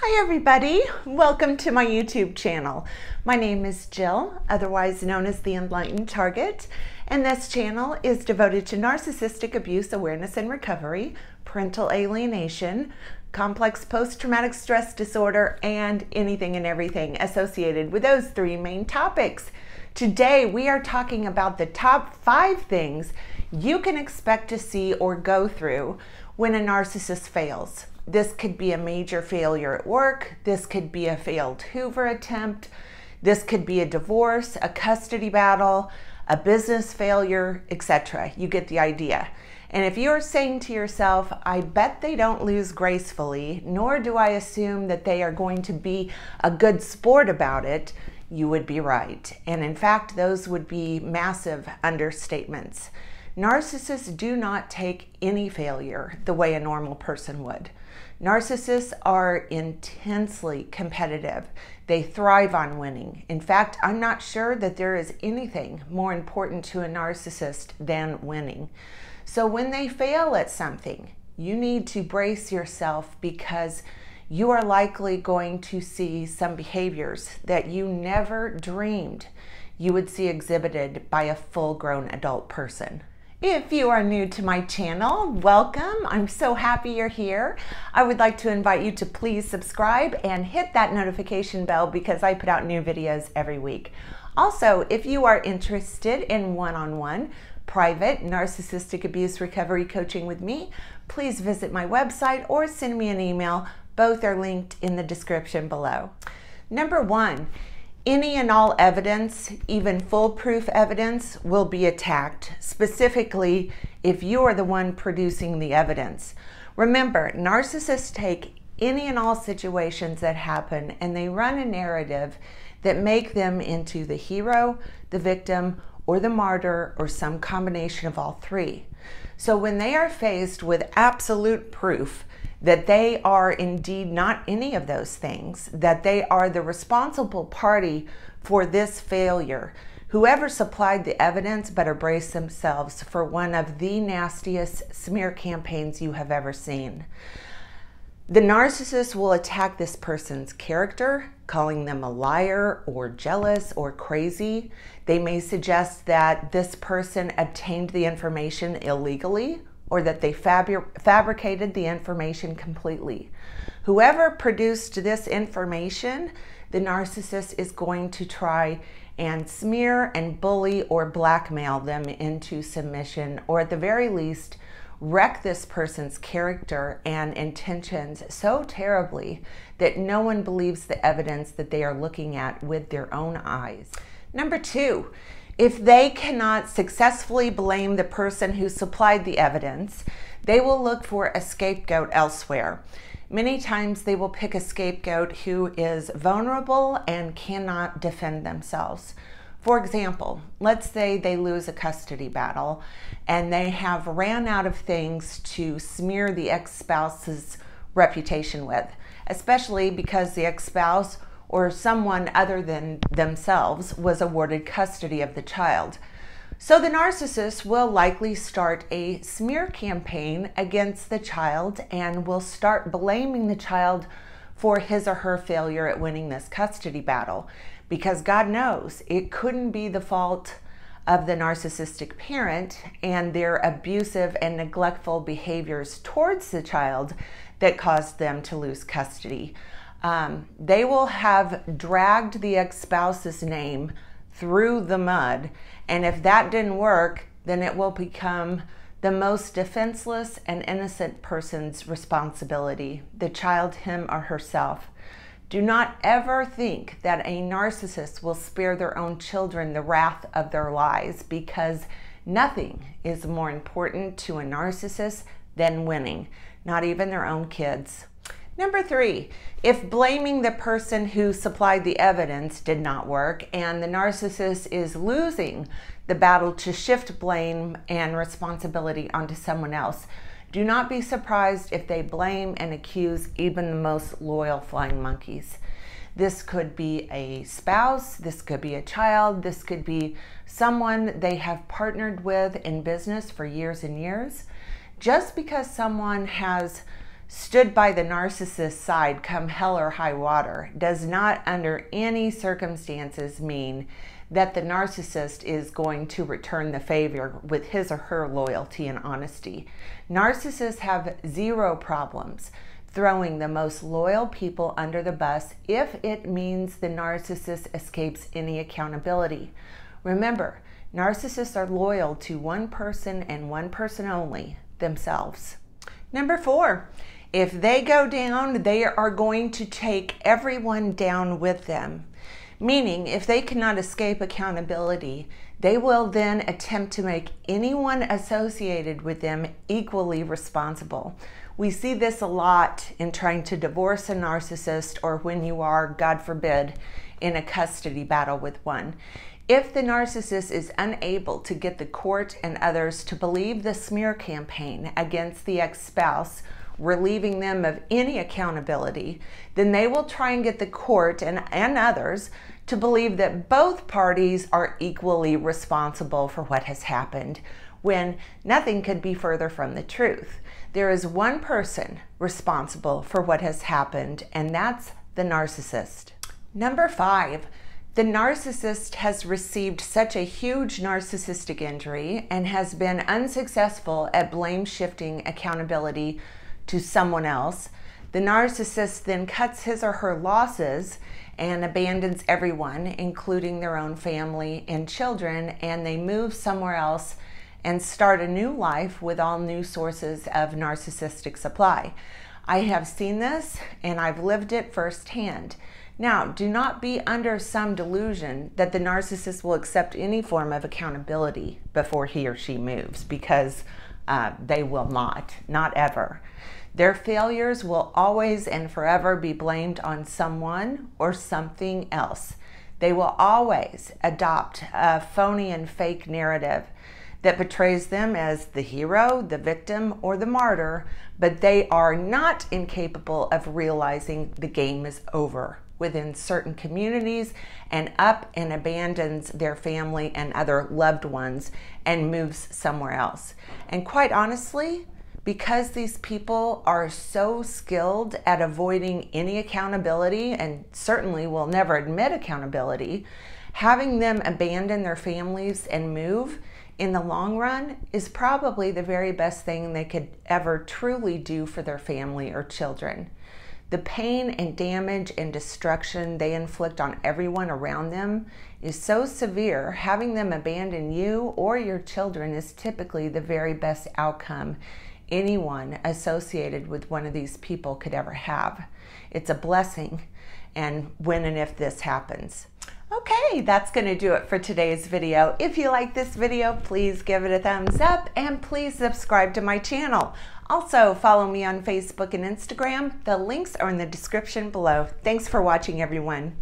Hi everybody, welcome to my YouTube channel. My name is Jill, otherwise known as the Enlightened Target, and this channel is devoted to narcissistic abuse awareness and recovery, parental alienation, complex post-traumatic stress disorder, and anything and everything associated with those three main topics. Today we are talking about the top 5 things you can expect to see or go through when a narcissist fails. This could be a major failure at work. This could be a failed Hoover attempt. This could be a divorce, a custody battle, a business failure, etc. You get the idea. And if you're saying to yourself, I bet they don't lose gracefully, nor do I assume that they are going to be a good sport about it, you would be right. And in fact, those would be massive understatements. Narcissists do not take any failure the way a normal person would. Narcissists are intensely competitive. They thrive on winning. In fact, I'm not sure that there is anything more important to a narcissist than winning. So when they fail at something, you need to brace yourself because you are likely going to see some behaviors that you never dreamed you would see exhibited by a full-grown adult person. If you are new to my channel, welcome. I'm so happy you're here. I would like to invite you to please subscribe and hit that notification bell because I put out new videos every week. Also, if you are interested in one-on-one private narcissistic abuse recovery coaching with me, please visit my website or send me an email. Both are linked in the description below. Number 1. Any and all evidence, even foolproof evidence, will be attacked, specifically if you are the one producing the evidence. Remember, narcissists take any and all situations that happen and they run a narrative that make them into the hero, the victim, or the martyr, or some combination of all three. So when they are faced with absolute proof that they are indeed not any of those things, that they are the responsible party for this failure, whoever supplied the evidence better brace themselves for one of the nastiest smear campaigns you have ever seen. The narcissist will attack this person's character, calling them a liar or jealous or crazy. They may suggest that this person obtained the information illegally, or that they fabricated the information completely. Whoever produced this information, the narcissist is going to try and smear and bully or blackmail them into submission, or at the very least, wreck this person's character and intentions so terribly that no one believes the evidence that they are looking at with their own eyes. Number 2. If they cannot successfully blame the person who supplied the evidence, they will look for a scapegoat elsewhere. Many times they will pick a scapegoat who is vulnerable and cannot defend themselves. For example, let's say they lose a custody battle and they have ran out of things to smear the ex-spouse's reputation with, especially because the ex-spouse or someone other than themselves was awarded custody of the child. So the narcissist will likely start a smear campaign against the child and will start blaming the child for his or her failure at winning this custody battle, because God knows it couldn't be the fault of the narcissistic parent and their abusive and neglectful behaviors towards the child that caused them to lose custody. They will have dragged the ex-spouse's name through the mud, and if that didn't work, then it will become the most defenseless and innocent person's responsibility, the child, him or herself. Do not ever think that a narcissist will spare their own children the wrath of their lies, because nothing is more important to a narcissist than winning, not even their own kids. Number 3, if blaming the person who supplied the evidence did not work and the narcissist is losing the battle to shift blame and responsibility onto someone else, do not be surprised if they blame and accuse even the most loyal flying monkeys. This could be a spouse, this could be a child, this could be someone they have partnered with in business for years and years. Just because someone has stood by the narcissist's side come hell or high water does not under any circumstances mean that the narcissist is going to return the favor with his or her loyalty and honesty. Narcissists have zero problems throwing the most loyal people under the bus if it means the narcissist escapes any accountability. Remember, narcissists are loyal to one person and one person only, themselves. Number 4, if they go down, they are going to take everyone down with them. Meaning, if they cannot escape accountability, they will then attempt to make anyone associated with them equally responsible. We see this a lot in trying to divorce a narcissist, or when you are, God forbid, in a custody battle with one. If the narcissist is unable to get the court and others to believe the smear campaign against the ex-spouse, relieving them of any accountability, then they will try and get the court and others to believe that both parties are equally responsible for what has happened, when nothing could be further from the truth. There is one person responsible for what has happened, and that's the narcissist. Number 5, the narcissist has received such a huge narcissistic injury and has been unsuccessful at blame shifting accountability to someone else. The narcissist then cuts his or her losses and abandons everyone, including their own family and children, and they move somewhere else and start a new life with all new sources of narcissistic supply. I have seen this and I've lived it firsthand. Now, do not be under some delusion that the narcissist will accept any form of accountability before he or she moves, because they will not ever. Their failures will always and forever be blamed on someone or something else. They will always adopt a phony and fake narrative that portrays them as the hero, the victim, or the martyr, but they are not incapable of realizing the game is over within certain communities, and up and abandons their family and other loved ones and moves somewhere else. And quite honestly, because these people are so skilled at avoiding any accountability and certainly will never admit accountability, having them abandon their families and move in the long run is probably the very best thing they could ever truly do for their family or children. The pain and damage and destruction they inflict on everyone around them is so severe, having them abandon you or your children is typically the very best outcome anyone associated with one of these people could ever have. It's a blessing, and when and if this happens. Okay, that's going to do it for today's video. If you like this video, please give it a thumbs up and please subscribe to my channel. Also, follow me on Facebook and Instagram. The links are in the description below. Thanks for watching, everyone.